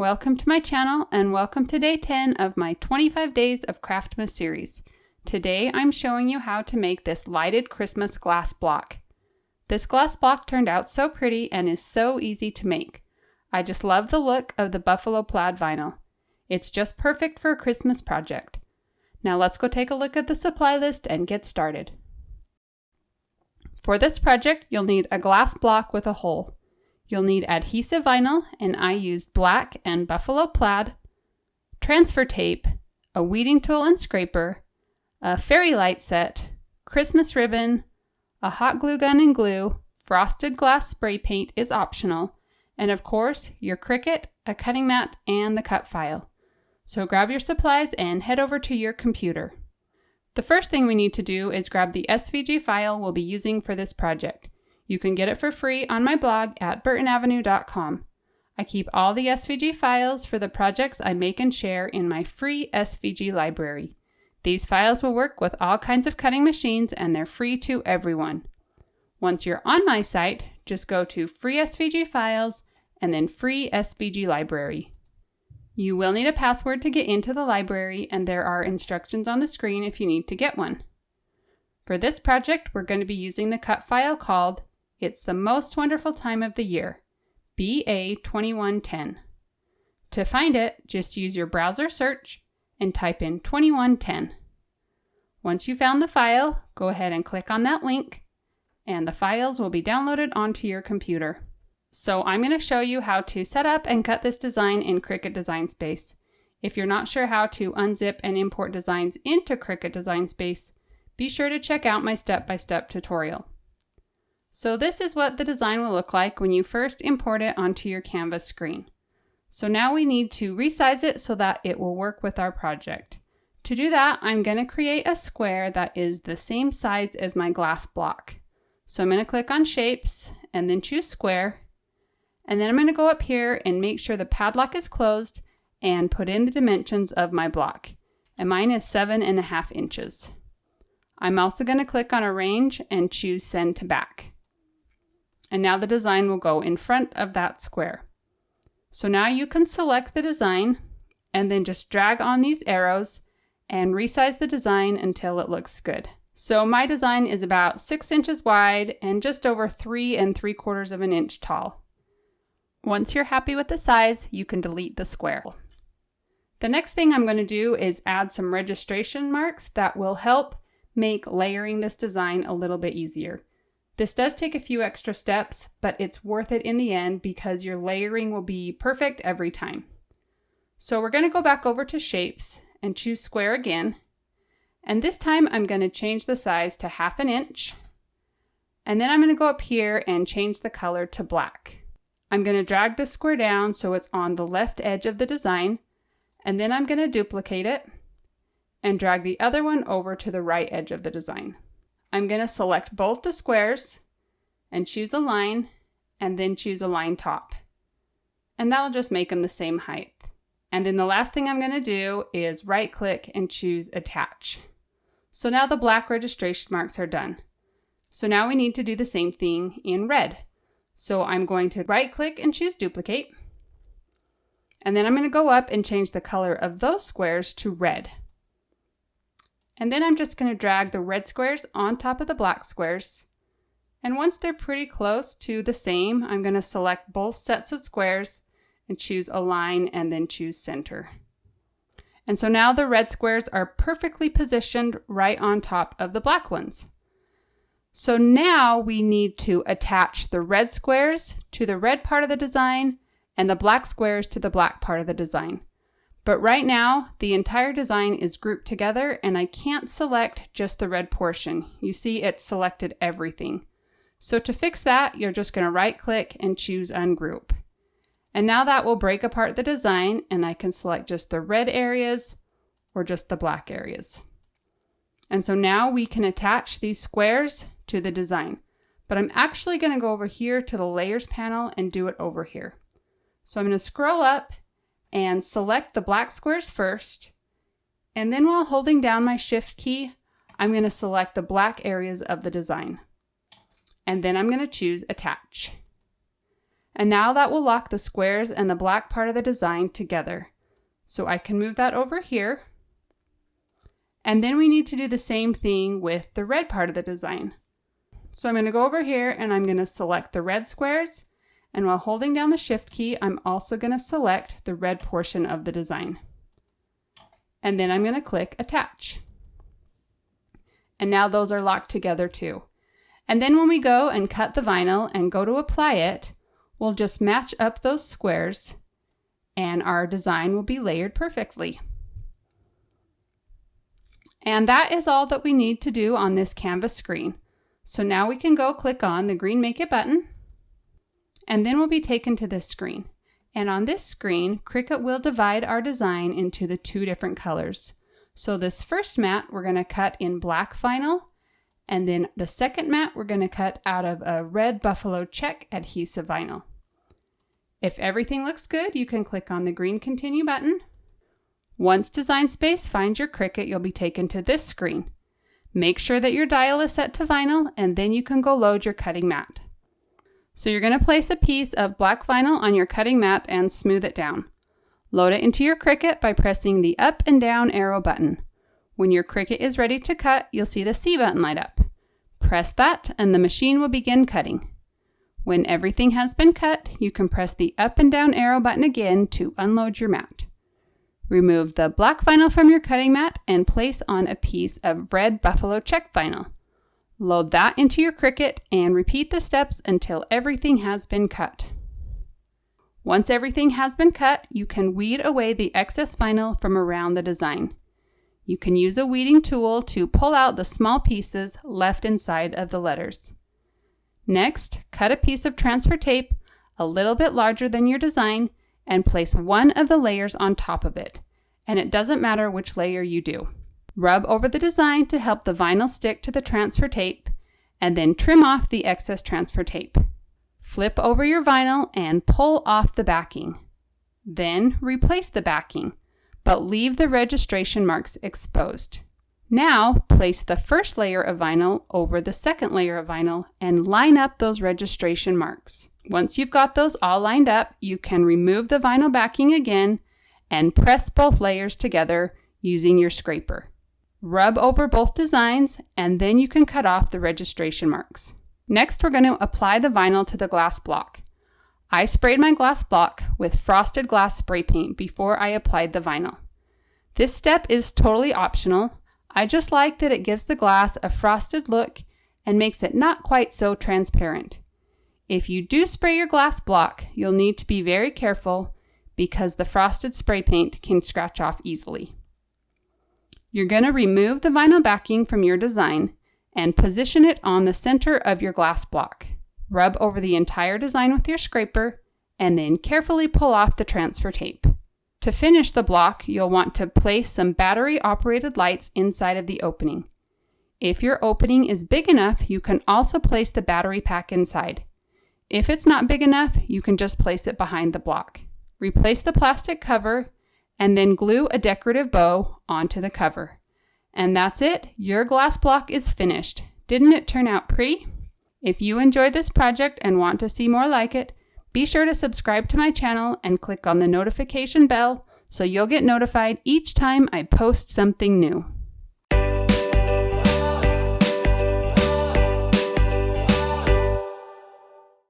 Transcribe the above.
welcome to my channel and welcome to day 10 of my 25 Days of Craftmas series. Today I'm showing you how to make this lighted Christmas glass block. This glass block turned out so pretty and is so easy to make. I just love the look of the buffalo plaid vinyl. It's just perfect for a Christmas project. Now let's go take a look at the supply list and get started. For this project, you'll need a glass block with a hole. You'll need adhesive vinyl, and I used black and buffalo plaid, transfer tape, a weeding tool and scraper, a fairy light set, Christmas ribbon, a hot glue gun and glue, frosted glass spray paint is optional, and of course, your Cricut, a cutting mat, and the cut file. So grab your supplies and head over to your computer. The first thing we need to do is grab the SVG file we'll be using for this project. You can get it for free on my blog at burtonavenue.com. I keep all the SVG files for the projects I make and share in my free SVG library. These files will work with all kinds of cutting machines and they're free to everyone. Once you're on my site, just go to Free SVG Files and then Free SVG Library. You will need a password to get into the library, and there are instructions on the screen if you need to get one. For this project, we're going to be using the cut file called It's the Most Wonderful Time of the Year, BA2110. To find it, just use your browser search and type in 2110. Once you found the file, go ahead and click on that link, and the files will be downloaded onto your computer. So I'm going to show you how to set up and cut this design in Cricut Design Space. If you're not sure how to unzip and import designs into Cricut Design Space, be sure to check out my step-by-step tutorial. So this is what the design will look like when you first import it onto your Canvas screen. So now we need to resize it so that it will work with our project. To do that, I'm going to create a square that is the same size as my glass block. So I'm going to click on Shapes and then choose Square. And then I'm going to go up here and make sure the padlock is closed and put in the dimensions of my block. And mine is 7.5 inches. I'm also going to click on Arrange and choose Send to Back. And now the design will go in front of that square. So now you can select the design and then just drag on these arrows and resize the design until it looks good. So my design is about 6 inches wide and just over 3 3/4 of an inch tall. Once you're happy with the size, you can delete the square. The next thing I'm going to do is add some registration marks that will help make layering this design a little bit easier. This does take a few extra steps, but it's worth it in the end because your layering will be perfect every time. So we're going to go back over to Shapes and choose Square again. And this time I'm going to change the size to 1/2 inch. And then I'm going to go up here and change the color to black. I'm going to drag this square down so it's on the left edge of the design, and then I'm going to duplicate it and drag the other one over to the right edge of the design. I'm going to select both the squares and choose a line and then choose a line top. And that'll just make them the same height. And then the last thing I'm going to do is right click and choose Attach. So now the black registration marks are done. So now we need to do the same thing in red. So I'm going to right click and choose Duplicate. And then I'm going to go up and change the color of those squares to red. And then I'm just going to drag the red squares on top of the black squares. And once they're pretty close to the same, I'm going to select both sets of squares and choose Align and then choose Center. And so now the red squares are perfectly positioned right on top of the black ones. So now we need to attach the red squares to the red part of the design and the black squares to the black part of the design. But right now, the entire design is grouped together and I can't select just the red portion. You see it selected everything. So to fix that, you're just going to right click and choose Ungroup. And now that will break apart the design and I can select just the red areas or just the black areas. And so now we can attach these squares to the design, but I'm actually going to go over here to the layers panel and do it over here. So I'm going to scroll up and select the black squares first, and then while holding down my Shift key, I'm going to select the black areas of the design, and then I'm going to choose Attach. And now that will lock the squares and the black part of the design together. So I can move that over here. And then we need to do the same thing with the red part of the design. So I'm going to go over here and I'm going to select the red squares. And while holding down the Shift key, I'm also going to select the red portion of the design. And then I'm going to click Attach. And now those are locked together too. And then when we go and cut the vinyl and go to apply it, we'll just match up those squares and our design will be layered perfectly. And that is all that we need to do on this canvas screen. So now we can go click on the green Make It button, and then we'll be taken to this screen. And on this screen, Cricut will divide our design into the 2 different colors. So this first mat we're going to cut in black vinyl, and then the second mat we're going to cut out of a red buffalo check adhesive vinyl. If everything looks good, you can click on the green Continue button. Once Design Space finds your Cricut, you'll be taken to this screen. Make sure that your dial is set to vinyl, and then you can go load your cutting mat. So you're going to place a piece of black vinyl on your cutting mat and smooth it down. Load it into your Cricut by pressing the up and down arrow button. When your Cricut is ready to cut, you'll see the C button light up. Press that and the machine will begin cutting. When everything has been cut, you can press the up and down arrow button again to unload your mat. Remove the black vinyl from your cutting mat and place on a piece of red buffalo check vinyl. Load that into your Cricut and repeat the steps until everything has been cut. Once everything has been cut, you can weed away the excess vinyl from around the design. You can use a weeding tool to pull out the small pieces left inside of the letters. Next, cut a piece of transfer tape a little bit larger than your design and place one of the layers on top of it, and it doesn't matter which layer you do. Rub over the design to help the vinyl stick to the transfer tape, and then trim off the excess transfer tape. Flip over your vinyl and pull off the backing. Then replace the backing, but leave the registration marks exposed. Now place the first layer of vinyl over the second layer of vinyl and line up those registration marks. Once you've got those all lined up, you can remove the vinyl backing again and press both layers together using your scraper. Rub over both designs and then you can cut off the registration marks. Next, we're going to apply the vinyl to the glass block. I sprayed my glass block with frosted glass spray paint before I applied the vinyl. This step is totally optional. I just like that it gives the glass a frosted look and makes it not quite so transparent. If you do spray your glass block, you'll need to be very careful because the frosted spray paint can scratch off easily. You're going to remove the vinyl backing from your design and position it on the center of your glass block. Rub over the entire design with your scraper and then carefully pull off the transfer tape. To finish the block, you'll want to place some battery-operated lights inside of the opening. If your opening is big enough, you can also place the battery pack inside. If it's not big enough, you can just place it behind the block. Replace the plastic cover and then glue a decorative bow onto the cover. And that's it, your glass block is finished. Didn't it turn out pretty? If you enjoyed this project and want to see more like it, be sure to subscribe to my channel and click on the notification bell so you'll get notified each time I post something new.